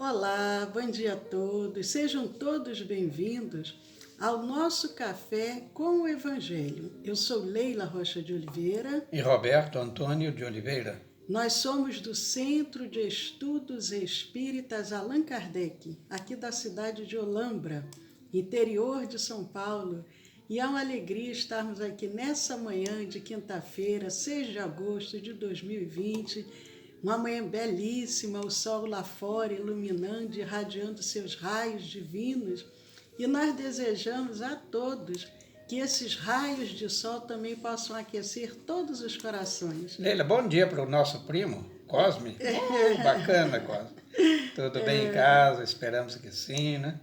Olá, bom dia a todos. Sejam todos bem-vindos ao nosso Café com o Evangelho. Eu sou Leila Rocha de Oliveira. E Roberto Antônio de Oliveira. Nós somos do Centro de Estudos Espíritas Allan Kardec, aqui da cidade de Olambra, interior de São Paulo. E é uma alegria estarmos aqui nessa manhã de quinta-feira, 6 de agosto de 2020, uma manhã belíssima, o sol lá fora iluminando e irradiando seus raios divinos. E nós desejamos a todos que esses raios de sol também possam aquecer todos os corações. Leila, bom dia para o nosso primo, Cosme. Bacana, Cosme. Tudo bem em casa? Esperamos que sim, né?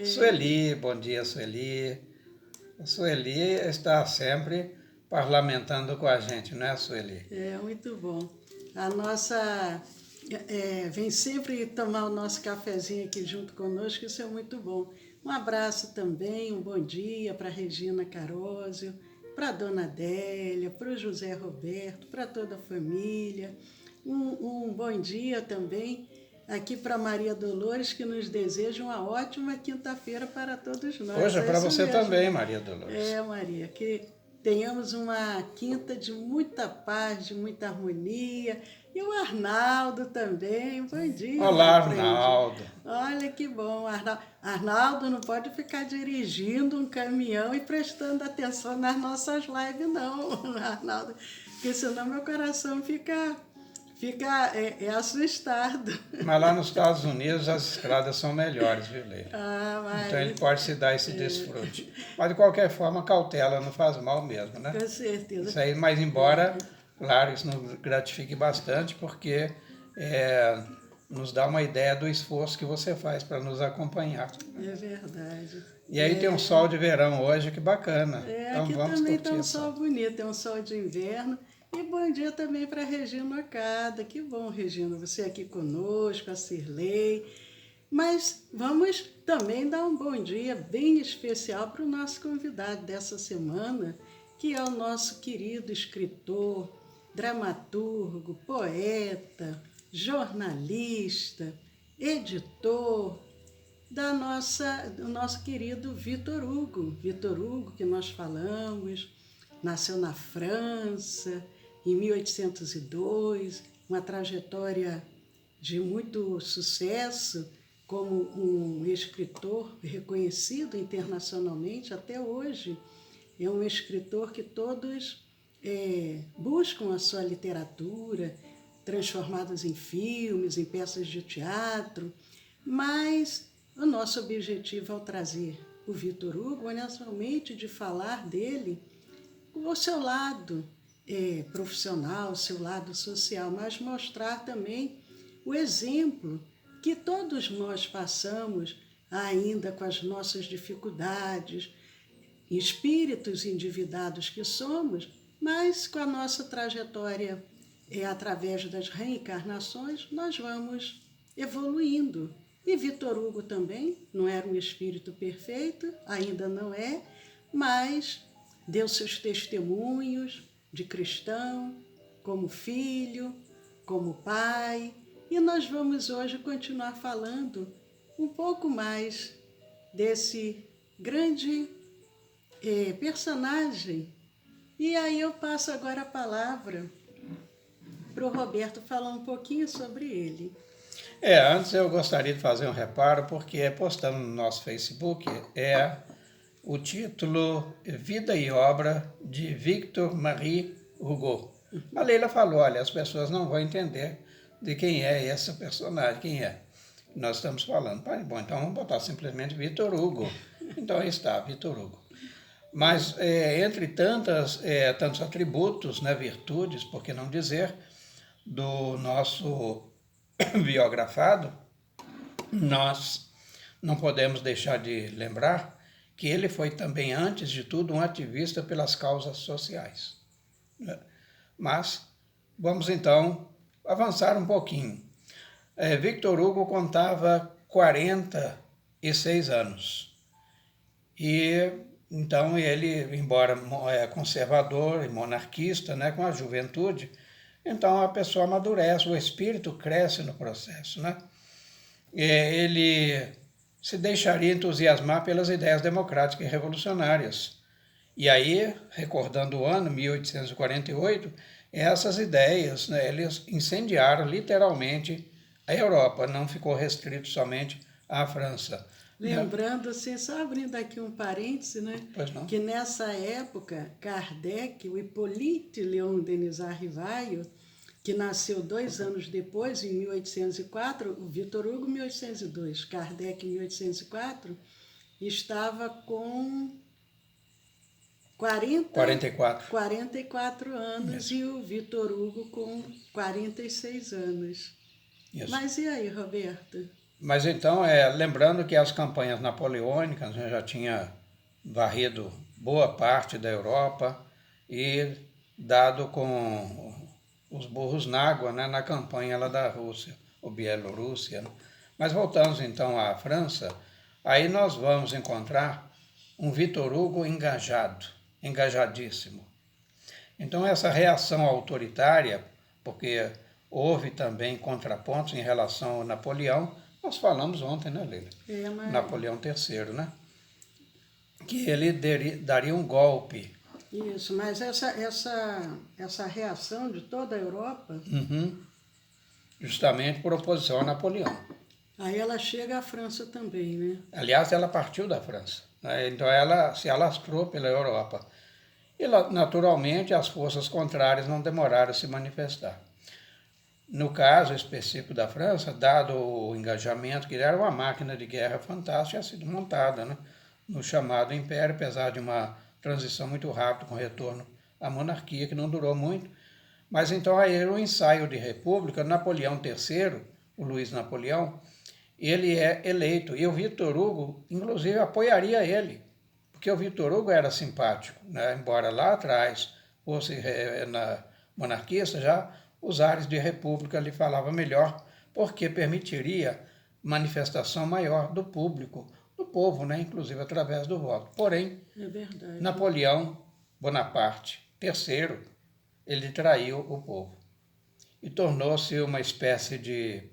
Sueli, bom dia, Sueli. A Sueli está sempre parlamentando com a gente, não é, Sueli? É, muito bom. A nossa... vem sempre tomar o nosso cafezinho aqui junto conosco, isso é muito bom. Um abraço também, um bom dia para a Regina Carósio, para a Dona Adélia, para o José Roberto, para toda a família. Um bom dia também aqui para Maria Dolores, que nos deseja uma ótima quinta-feira para todos nós. Hoje é para você mesmo. Também, Maria Dolores. É, Maria, que tenhamos uma quinta de muita paz, de muita harmonia. E o Arnaldo também, bom dia. Olá, Arnaldo. Olha que bom, Arnaldo não pode ficar dirigindo um caminhão e prestando atenção nas nossas lives, não, Arnaldo, porque senão meu coração fica assustado. Mas lá nos Estados Unidos as estradas são melhores, viu, Leila? Mas... Então ele pode se dar esse desfrute. Mas de qualquer forma, cautela não faz mal mesmo, né? Com certeza. Isso aí, mas embora... Claro, isso nos gratifique bastante, porque nos dá uma ideia do esforço que você faz para nos acompanhar. É verdade. E aí tem um sol de verão hoje, que bacana. Então aqui vamos também está um sol bonito, é um sol de inverno. E bom dia também para a Regina Ocada. Que bom, Regina, você aqui conosco, a Cirlei. Mas vamos também dar um bom dia bem especial para o nosso convidado dessa semana, que é o nosso querido escritor, dramaturgo, poeta, jornalista, editor do nosso querido Victor Hugo. Victor Hugo, que nós falamos, nasceu na França em 1802, uma trajetória de muito sucesso como um escritor reconhecido internacionalmente até hoje. É um escritor que todos buscam a sua literatura, transformados em filmes, em peças de teatro, mas o nosso objetivo ao trazer o Victor Hugo é somente de falar dele, o seu lado profissional, o seu lado social, mas mostrar também o exemplo que todos nós passamos ainda com as nossas dificuldades, espíritos endividados que somos, mas com a nossa trajetória, através das reencarnações, nós vamos evoluindo. E Victor Hugo também não era um espírito perfeito, ainda não é, mas deu seus testemunhos de cristão, como filho, como pai, e nós vamos hoje continuar falando um pouco mais desse grande personagem. E aí eu passo agora a palavra para o Roberto falar um pouquinho sobre ele. Antes eu gostaria de fazer um reparo, porque postamos no nosso Facebook o título Vida e Obra de Victor Marie Hugo. A Leila falou, olha, as pessoas não vão entender de quem é esse personagem, quem é. Nós estamos falando. Bom, então vamos botar simplesmente Victor Hugo. Então aí está, Victor Hugo. Mas entre tantos atributos, né, virtudes, por que não dizer, do nosso biografado, nós não podemos deixar de lembrar que ele foi também, antes de tudo, um ativista pelas causas sociais. Mas vamos então avançar um pouquinho. Victor Hugo contava 46 anos e então ele, embora conservador e monarquista, né, com a juventude, então a pessoa amadurece, o espírito cresce no processo, né? ele se deixaria entusiasmar pelas ideias democráticas e revolucionárias. E aí, recordando o ano 1848, essas ideias, né, eles incendiaram literalmente a Europa, não ficou restrito somente à França. Lembrando, assim, só abrindo aqui um parêntese, né? Pois não? Que nessa época, Kardec, o Hippolyte Léon Denisard Rivaio, que nasceu 2 anos depois, em 1804, o Victor Hugo, 1802, Kardec, 1804, estava com 44 anos. Isso. E o Victor Hugo com 46 anos. Isso. Mas e aí, Roberto? Mas então, lembrando que as campanhas napoleônicas, né, já tinha varrido boa parte da Europa e dado com os burros na água, né, na campanha lá da Rússia, ou Bielorrússia. Né? Mas voltamos então à França, aí nós vamos encontrar um Victor Hugo engajadíssimo. Então essa reação autoritária, porque houve também contrapontos em relação ao Napoleão, nós falamos ontem, né, Leila? Napoleão III, né? Que ele daria um golpe. Isso, mas essa reação de toda a Europa... Justamente por oposição a Napoleão. Aí ela chega à França também, né? Aliás, ela partiu da França. Né? Então ela se alastrou pela Europa. E, naturalmente, as forças contrárias não demoraram a se manifestar. No caso específico da França, dado o engajamento, que era uma máquina de guerra fantástica, tinha sido montada, né, no chamado Império, apesar de uma transição muito rápida com retorno à monarquia, que não durou muito. Mas então aí o ensaio de república, Napoleão III, o Luiz Napoleão, ele é eleito, e o Victor Hugo, inclusive, apoiaria ele, porque o Victor Hugo era simpático, né, embora lá atrás fosse monarquista, já os ares de república lhe falavam melhor, porque permitiria manifestação maior do público, do povo, né, inclusive através do voto. Porém, Napoleão Bonaparte III, ele traiu o povo e tornou-se uma espécie de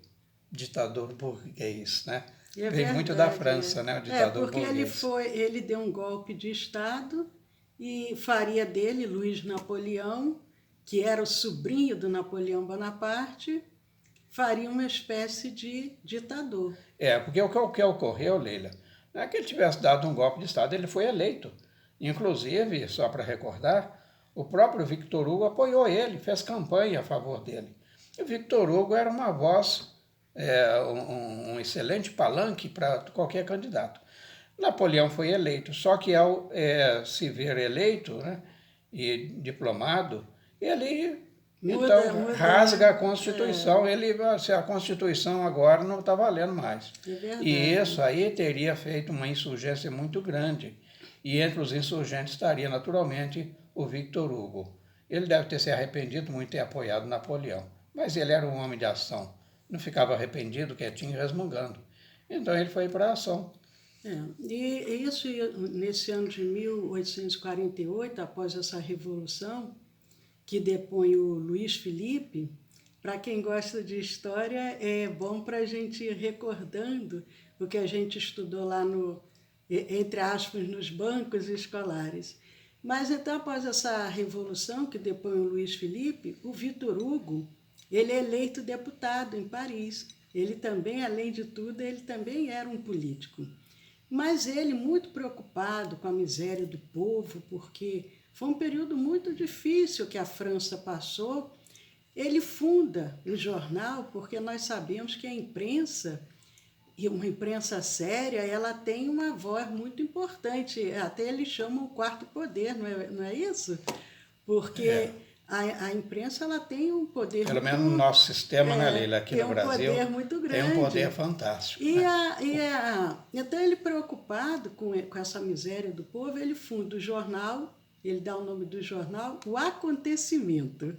ditador burguês, né? Vem muito da França, né? O ditador burguês. Porque ele deu um golpe de Estado e faria dele, Luiz Napoleão, que era o sobrinho do Napoleão Bonaparte, faria uma espécie de ditador. Porque o que ocorreu, Leila, não é que ele tivesse dado um golpe de Estado, ele foi eleito. Inclusive, só para recordar, o próprio Victor Hugo apoiou ele, fez campanha a favor dele. E o Victor Hugo era uma voz, um excelente palanque para qualquer candidato. Napoleão foi eleito, só que ao se ver eleito, né, e diplomado, ele rasga a Constituição. A Constituição agora não está valendo mais. E isso aí teria feito uma insurgência muito grande. E entre os insurgentes estaria naturalmente o Victor Hugo. Ele deve ter se arrependido muito de ter apoiado Napoleão, mas ele era um homem de ação, não ficava arrependido, quietinho, resmungando. Então ele foi para a ação. E isso, nesse ano de 1848, após essa revolução, que depõe o Luiz Felipe, para quem gosta de história, é bom para a gente ir recordando o que a gente estudou lá entre aspas, nos bancos escolares. Mas então, após essa revolução que depõe o Luiz Felipe, o Victor Hugo, ele é eleito deputado em Paris. Ele também, além de tudo, ele também era um político. Mas ele, muito preocupado com a miséria do povo, porque foi um período muito difícil que a França passou, ele funda o jornal, porque nós sabemos que a imprensa, e uma imprensa séria, ela tem uma voz muito importante. Até eles chamam o quarto poder, não é isso? Porque a imprensa ela tem um poder Pelo menos no nosso sistema, né, Leila, aqui no Brasil, tem um poder muito grande. Tem um poder fantástico. Então, ele preocupado com essa miséria do povo, ele funda o jornal, ele dá o nome do jornal, O Acontecimento.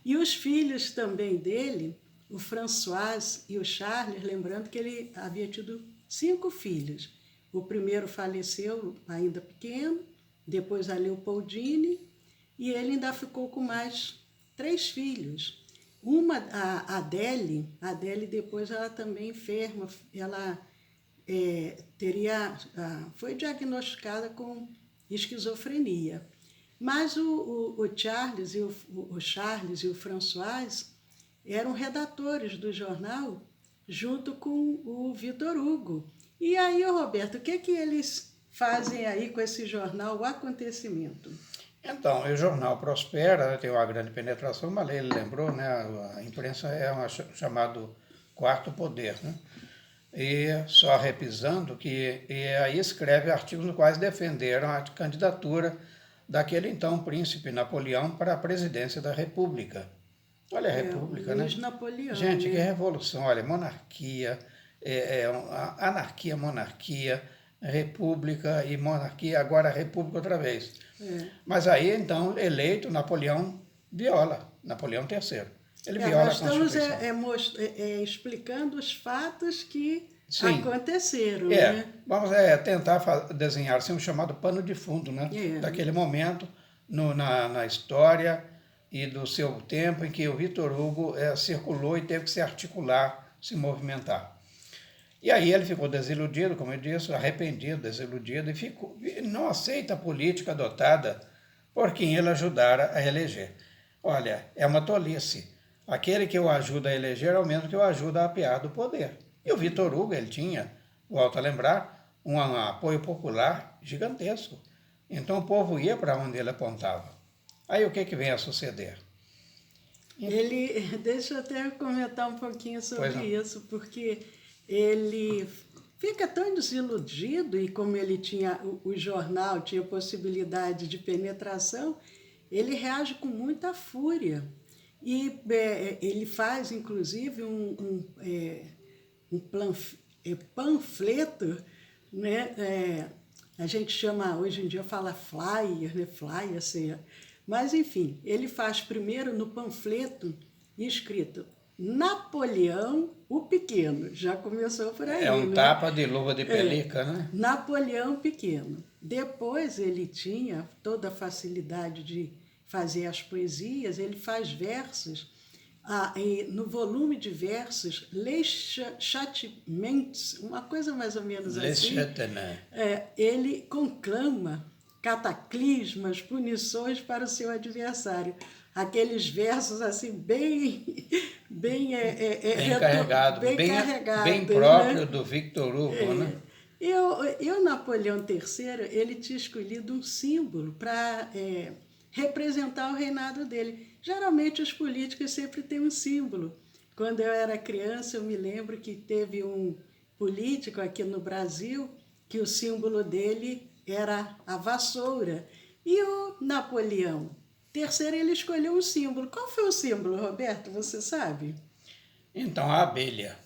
E os filhos também dele, o François e o Charles, lembrando que ele havia tido 5 filhos. O primeiro faleceu ainda pequeno, depois a Leopoldine, e ele ainda ficou com mais 3 filhos. A Adele depois ela também enferma, ela foi diagnosticada com esquizofrenia. Mas o Charles e o François eram redatores do jornal junto com o Vitor Hugo. E aí, Roberto, o que eles fazem aí com esse jornal, O Acontecimento? Então, o jornal prospera, tem uma grande penetração, mas ele lembrou, né, a imprensa é chamado quarto poder, né? E só repisando aí escreve artigos nos quais defenderam a candidatura daquele então príncipe Napoleão para a presidência da República. Olha a República, Luiz né? Napoleão, Gente, né? que revolução, olha, monarquia, anarquia, monarquia, república e monarquia, agora república outra vez. Mas aí, então, eleito, Napoleão viola, Napoleão III. Ele viola nós a Constituição. estamos explicando os fatos que aconteceram. Né? Vamos tentar desenhar assim, um chamado pano de fundo, né? Daquele momento na história e do seu tempo em que o Vitor Hugo circulou e teve que se articular, se movimentar. E aí ele ficou desiludido, como eu disse, arrependido, desiludido, e não aceita a política adotada por quem ele ajudara a eleger. Olha, é uma tolice. Aquele que o ajuda a eleger é o mesmo que o ajuda a apiar do poder. E o Vitor Hugo, ele tinha, volto a lembrar, um apoio popular gigantesco. Então o povo ia para onde ele apontava. Aí o que vem a suceder? Deixa eu até comentar um pouquinho sobre isso, porque ele fica tão desiludido, e como ele tinha o jornal, tinha possibilidade de penetração, ele reage com muita fúria. E ele faz, inclusive, um panfleto, né? A gente chama, hoje em dia fala flyer, né? Flyer, assim. Mas, enfim, ele faz primeiro no panfleto escrito Napoleão o Pequeno. Já começou por aí, um tapa de luva de pelica, né? Napoleão Pequeno. Depois ele tinha toda a facilidade de fazer as poesias, ele faz versos. E no volume de versos, Les Châtiments, uma coisa mais ou menos assim, ele conclama cataclismas, punições para o seu adversário. Aqueles versos assim bem carregados, bem próprio, né? Do Victor Hugo, né? E o Napoleão III, ele tinha escolhido um símbolo para representar o reinado dele. Geralmente os políticos sempre têm um símbolo. Quando eu era criança, eu me lembro que teve um político aqui no Brasil que o símbolo dele era a vassoura. E o Napoleão III, ele escolheu um símbolo. Qual foi o símbolo, Roberto? Você sabe? Então, a abelha.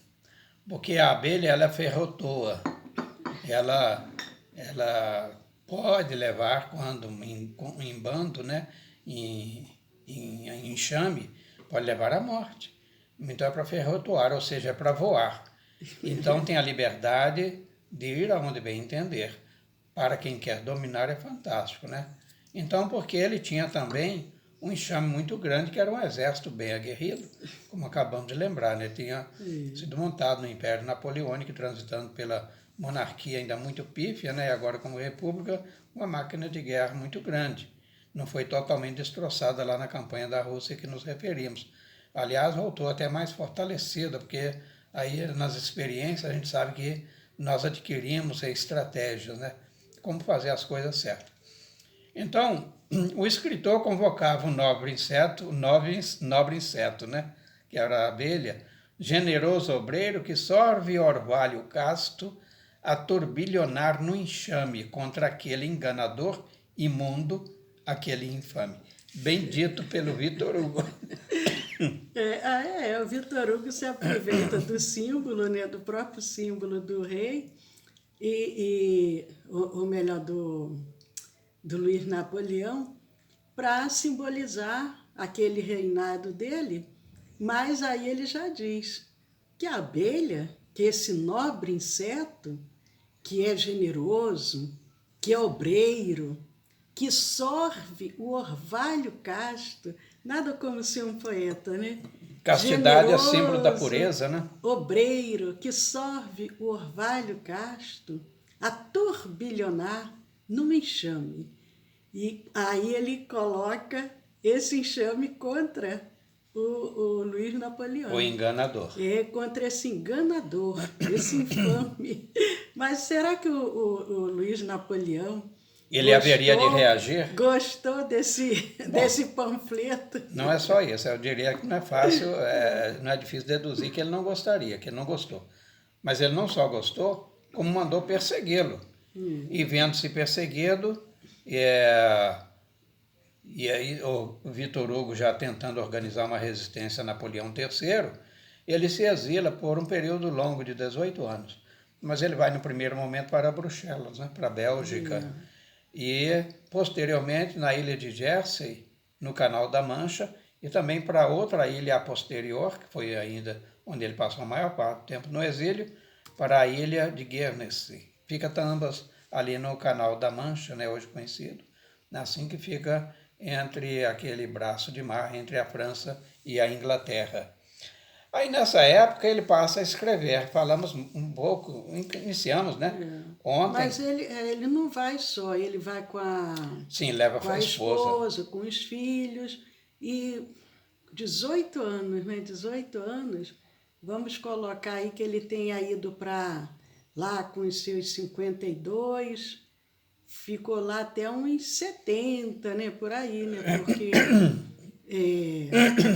Porque a abelha, ela ferrotoa. Ela pode levar, quando em bando, né, em enxame, pode levar à morte. Então é para ferrotoar, ou seja, é para voar. Então tem a liberdade de ir aonde bem entender. Para quem quer dominar é fantástico, né? Então, porque ele tinha também um enxame muito grande, que era um exército bem aguerrido, como acabamos de lembrar, né? Tinha sido montado no Império Napoleônico, transitando pela monarquia ainda muito pífia, né? E agora como república, uma máquina de guerra muito grande. Não foi totalmente destroçada lá na campanha da Rússia que nos referimos. Aliás, voltou até mais fortalecida, porque aí nas experiências a gente sabe que nós adquirimos estratégias, né? Como fazer as coisas certas. Então, o escritor convocava o nobre inseto, né? Que era a abelha, generoso obreiro que sorve orvalho casto, a turbilhonar no enxame contra aquele enganador imundo, aquele infame. Bem dito pelo Vitor Hugo. O Vitor Hugo se aproveita do símbolo, né, do próprio símbolo do rei, ou melhor, do Luiz Napoleão, para simbolizar aquele reinado dele. Mas aí ele já diz que a abelha, que esse nobre inseto, que é generoso, que é obreiro, que sorve o orvalho casto, nada como ser um poeta, né? Castidade é símbolo da generoso, pureza, né? obreiro, que sorve o orvalho casto, a turbilhonar num enxame. E aí ele coloca esse enxame contra o Luiz Napoleão. O enganador. É, contra esse enganador, esse infame. Mas será que o Luiz Napoleão Ele haveria de reagir? Gostou desse panfleto? Não é só isso, eu diria que não é fácil, não é difícil deduzir que ele não gostaria, que ele não gostou. Mas ele não só gostou, como mandou persegui-lo. E vendo-se perseguido, e aí o Vitor Hugo já tentando organizar uma resistência a Napoleão III, ele se exila por um período longo de 18 anos. Mas ele vai no primeiro momento para Bruxelas, né, para a Bélgica. E posteriormente na ilha de Jersey, no Canal da Mancha, e também para outra ilha a posterior, que foi ainda onde ele passou a maior parte do tempo no exílio, para a ilha de Guernsey. Fica ambas ali no Canal da Mancha, né, hoje conhecido, assim que fica entre aquele braço de mar entre a França e a Inglaterra. Aí nessa época ele passa a escrever, falamos um pouco, iniciamos, né? Ontem. Mas ele não vai só, ele vai com a, sim, leva com a esposa, com os filhos, e 18 anos, né? 18 anos, vamos colocar aí que ele tenha ido para lá com os seus 52, ficou lá até uns 70, né? Por aí, né? Porque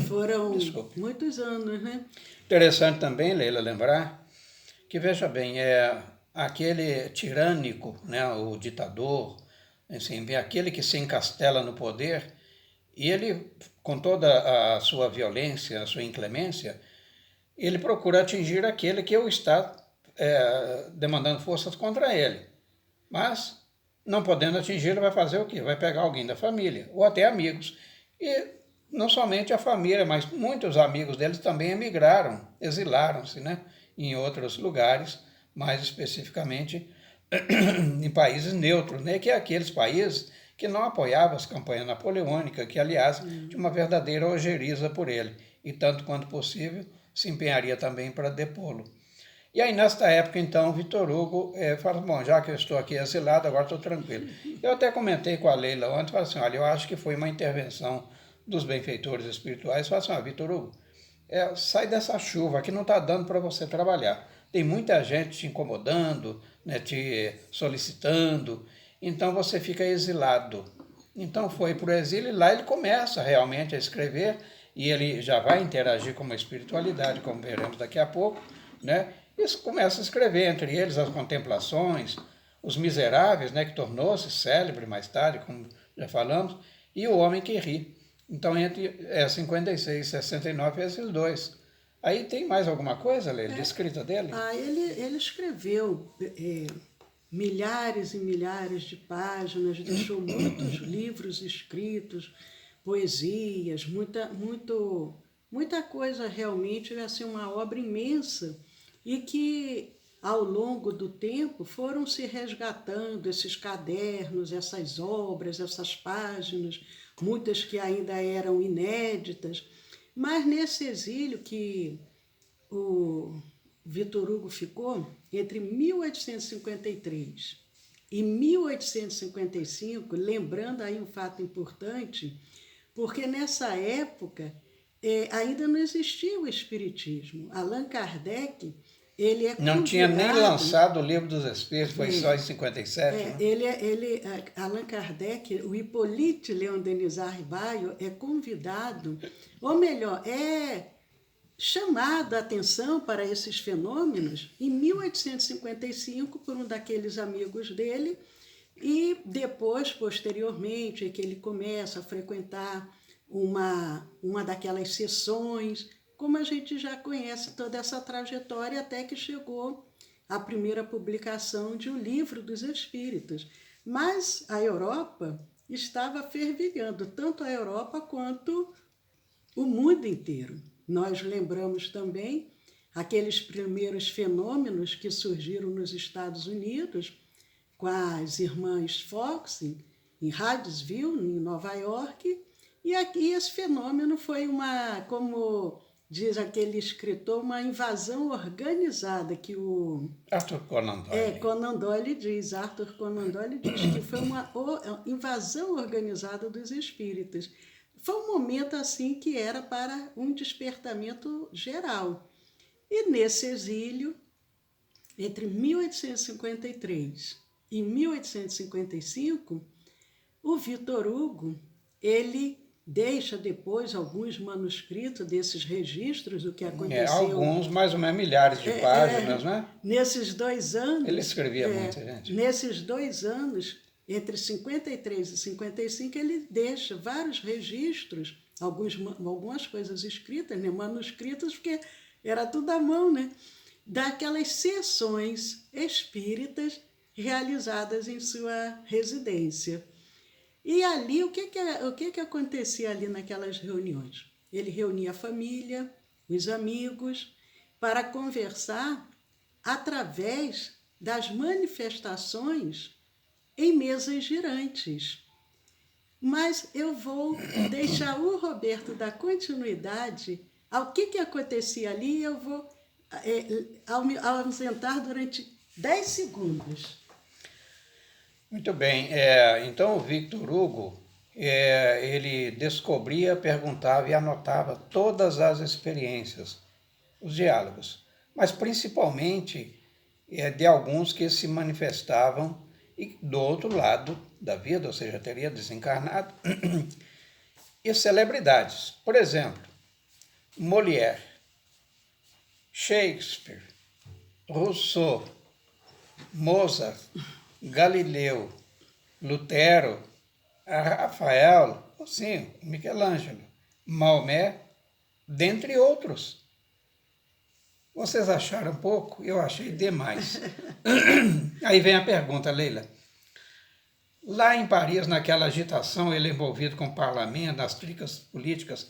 foram muitos anos, né? Interessante também, Leila, lembrar que, veja bem, aquele tirânico, né, o ditador, assim, aquele que se encastela no poder, e ele, com toda a sua violência, a sua inclemência, ele procura atingir aquele que o está demandando forças contra ele. Mas, não podendo atingir, ele vai fazer o quê? Vai pegar alguém da família, ou até amigos. E não somente a família, mas muitos amigos deles também emigraram, exilaram-se, né, em outros lugares, mais especificamente em países neutros, né, que é aqueles países que não apoiavam as campanhas napoleônicas, que, aliás, tinha uma verdadeira ojeriza por ele, e tanto quanto possível se empenharia também para depô-lo. E aí, nesta época, então, Vitor Hugo fala, bom, já que eu estou aqui exilado, agora estou tranquilo. Eu até comentei com a Leila ontem, falei assim, olha, eu acho que foi uma intervenção dos benfeitores espirituais, falei assim, Vitor Hugo, sai dessa chuva, que não está dando para você trabalhar. Tem muita gente te incomodando, né, te solicitando, então você fica exilado. Então foi para o exílio e lá ele começa realmente a escrever, e ele já vai interagir com uma espiritualidade, como veremos daqui a pouco, né? E começa a escrever, entre eles as Contemplações, Os Miseráveis, né, que tornou-se célebre mais tarde, como já falamos, e O Homem que Ri. Então, entre 56 e 69, esses dois. Aí tem mais alguma coisa, Leila, de escrita dele? Ele escreveu milhares e milhares de páginas, deixou muitos livros escritos, poesias, muita coisa realmente, assim, uma obra imensa, e que ao longo do tempo foram se resgatando esses cadernos, essas obras, essas páginas, muitas que ainda eram inéditas, mas nesse exílio que o Vitor Hugo ficou, entre 1853 e 1855, lembrando aí um fato importante, porque nessa época ainda não existia o Espiritismo. Allan Kardec, ele é convidado... Não tinha nem lançado o Livro dos Espíritos, foi só em 57, né? Allan Kardec, o Hippolyte Léon Denis Rivaio, é convidado, ou melhor, chamado a atenção para esses fenômenos em 1855 por um daqueles amigos dele, e depois, posteriormente, é que ele começa a frequentar uma daquelas sessões, como a gente já conhece toda essa trajetória, até que chegou a primeira publicação de O Livro dos Espíritos. Mas a Europa estava fervilhando, tanto a Europa quanto o mundo inteiro. Nós lembramos também aqueles primeiros fenômenos que surgiram nos Estados Unidos, com as irmãs Fox, em Hydesville, em Nova York, e aqui esse fenômeno foi como diz aquele escritor, uma invasão organizada que o Arthur Conan Doyle. Conan Doyle diz, Arthur Conan Doyle diz que foi uma invasão organizada dos espíritas. Foi um momento assim que era para um despertamento geral. E nesse exílio, entre 1853 e 1855, o Victor Hugo, ele deixa depois alguns manuscritos desses registros do que aconteceu. Alguns, mais ou menos milhares de páginas, né? Nesses 2 anos... Ele escrevia muito, gente. Nesses 2 anos, entre 53 e 55, ele deixa vários registros, algumas coisas escritas, né? Manuscritas, porque era tudo à mão, né? Daquelas sessões espíritas realizadas em sua residência. E ali, o que acontecia ali naquelas reuniões? Ele reunia a família, os amigos, para conversar através das manifestações em mesas girantes. Mas eu vou deixar o Roberto dar continuidade ao que acontecia ali e eu vou ausentar durante 10 segundos. Muito bem. Então, o Victor Hugo, ele descobria, perguntava e anotava todas as experiências, os diálogos, mas principalmente de alguns que se manifestavam do outro lado da vida, ou seja, teria desencarnado, e celebridades. Por exemplo, Molière, Shakespeare, Rousseau, Mozart, Galileu, Lutero, Rafael, sim, Michelangelo, Maomé, dentre outros. Vocês acharam pouco? Eu achei demais. Aí vem a pergunta, Leila. Lá em Paris, naquela agitação, ele envolvido com o parlamento, nas tricas políticas,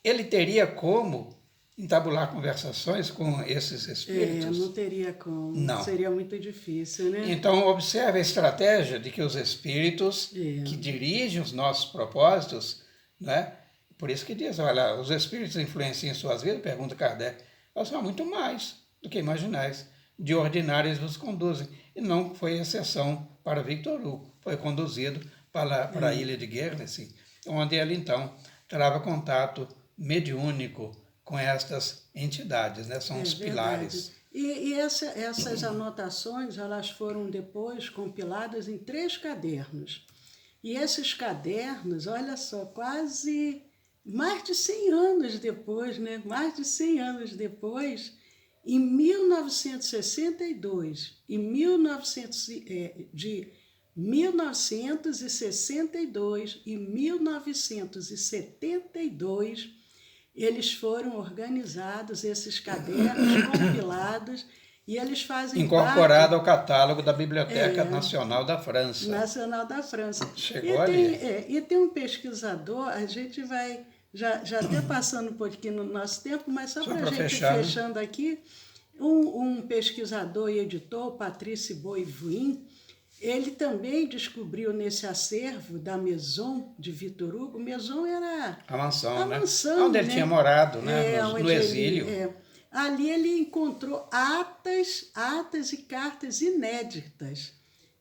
ele teria como entabular conversações com esses espíritos? Não teria como. Não. Seria muito difícil, né? Então, observe a estratégia de que os espíritos que dirigem os nossos propósitos, né? Por isso que diz, olha, os espíritos influenciam suas vidas, pergunta Kardec, elas são muito mais do que imaginais, de ordinários vos conduzem. E não foi exceção para Victor Hugo, foi conduzido para a ilha de Guernsey, onde ele então trava contato mediúnico com estas entidades, né? São os pilares. E essas anotações, elas foram depois compiladas em 3 cadernos. E esses cadernos, olha só, quase mais de 100 anos depois, né? Mais de 100 anos depois, em 1962 e 1962 e 1972, eles foram organizados, esses cadernos compilados, e eles fazem incorporado ao catálogo da Biblioteca Nacional da França. Nacional da França. Chegou ali. E tem um pesquisador, a gente vai, já até passando um pouquinho no nosso tempo, mas só para a gente fechando aqui, um pesquisador e editor, Patrice Boivin, ele também descobriu nesse acervo da Maison de Victor Hugo. Maison era a mansão, né? Mansão, onde ele tinha morado, né? No exílio. Ali ele encontrou atas e cartas inéditas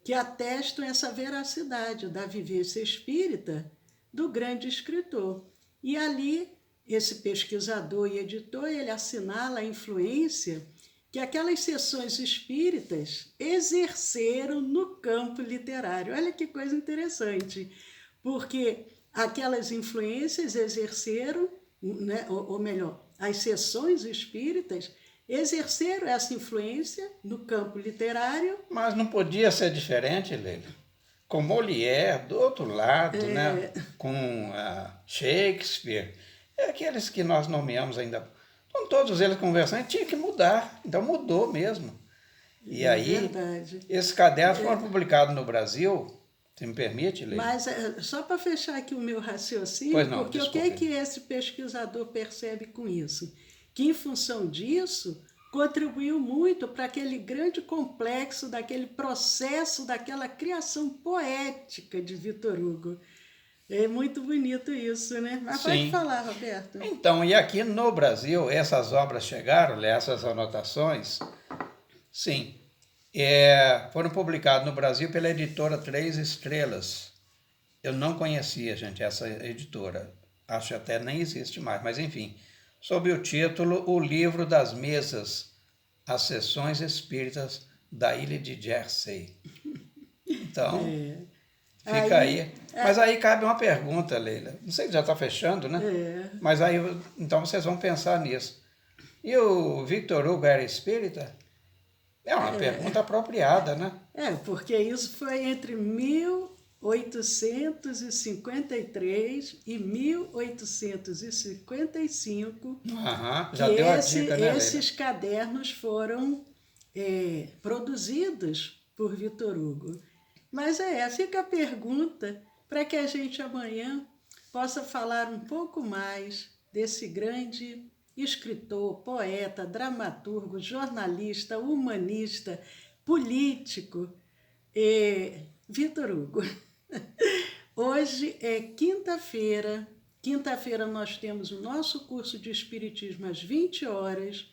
que atestam essa veracidade da vivência espírita do grande escritor. E ali, esse pesquisador e editor, ele assinala a influência que aquelas sessões espíritas exerceram no campo literário. Olha que coisa interessante, porque aquelas influências exerceram, né, ou melhor, as sessões espíritas exerceram essa influência no campo literário. Mas não podia ser diferente, Leila. Com Molière, do outro lado, né? Com Shakespeare, aqueles que nós nomeamos ainda. Com todos eles conversando, tinha que mudar. Então mudou mesmo. E aí, esses cadernos foram publicados no Brasil, se me permite, Leila. Mas só para fechar aqui o meu raciocínio, porque desculpe. O que esse pesquisador percebe com isso? Que em função disso, contribuiu muito para aquele grande complexo, daquele processo, daquela criação poética de Victor Hugo. É muito bonito isso, né? Mas pode Sim. falar, Roberto. Então, e aqui no Brasil, essas obras chegaram, essas anotações, sim, foram publicadas no Brasil pela editora Três Estrelas. Eu não conhecia, gente, essa editora. Acho que até nem existe mais, mas enfim. Sob o título O Livro das Mesas, as Sessões Espíritas da Ilha de Jersey. Então, fica aí. Mas aí cabe uma pergunta, Leila. Não sei se já está fechando, né? Mas aí, então vocês vão pensar nisso. E o Victor Hugo era espírita? É uma pergunta apropriada, né? Porque isso foi entre 1853 e 1855 já que deu a dica, né, Leila? esses cadernos foram produzidos por Victor Hugo. Mas fica a pergunta para que a gente amanhã possa falar um pouco mais desse grande escritor, poeta, dramaturgo, jornalista, humanista, político, Victor Hugo. Hoje é quinta-feira. Quinta-feira nós temos o nosso curso de Espiritismo às 20 horas.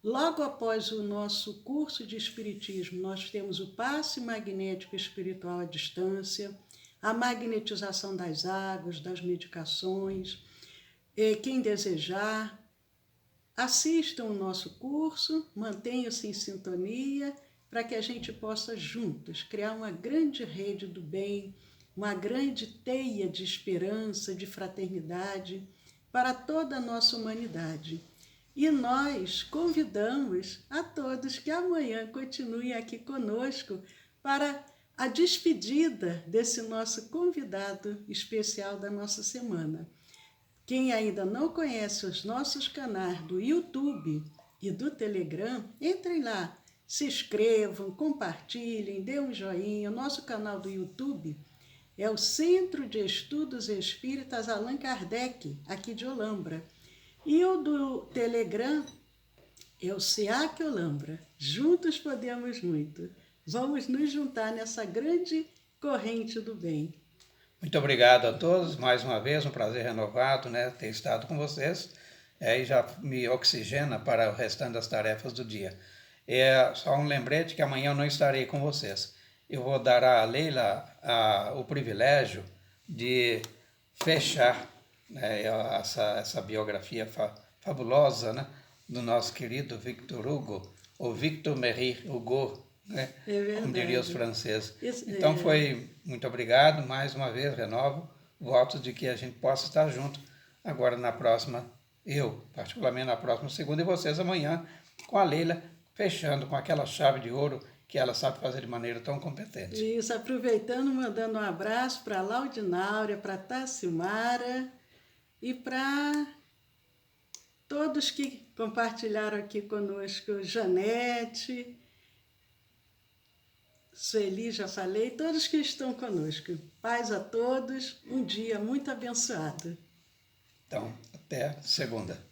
Logo após o nosso curso de Espiritismo, nós temos o passe magnético espiritual à distância, a magnetização das águas, das medicações. Quem desejar, assistam o nosso curso, mantenham-se em sintonia para que a gente possa juntos criar uma grande rede do bem, uma grande teia de esperança, de fraternidade para toda a nossa humanidade. E nós convidamos a todos que amanhã continuem aqui conosco para a despedida desse nosso convidado especial da nossa semana. Quem ainda não conhece os nossos canais do YouTube e do Telegram, entrem lá, se inscrevam, compartilhem, dê um joinha. O nosso canal do YouTube é o Centro de Estudos Espíritas Allan Kardec, aqui de Olambra. E o do Telegram é o SEAC Olambra. Juntos podemos muito. Vamos nos juntar nessa grande corrente do bem. Muito obrigado a todos. Mais uma vez, um prazer renovado, né, ter estado com vocês. E já me oxigena para o restante das tarefas do dia. Só um lembrete que amanhã eu não estarei com vocês. Eu vou dar à Leila o privilégio de fechar, né, essa biografia fabulosa, né, do nosso querido Victor Hugo, ou Victor Marie Hugo, né, como diriam os franceses. Então foi muito obrigado, mais uma vez renovo votos de que a gente possa estar junto agora na próxima, eu particularmente na próxima segunda, e vocês amanhã com a Leila, fechando com aquela chave de ouro que ela sabe fazer de maneira tão competente. Isso, aproveitando, mandando um abraço para a Laudináurea, para a Tassimara e para todos que compartilharam aqui conosco, Janete, Sueli, já falei, todos que estão conosco. Paz a todos, um dia muito abençoado. Então, até segunda.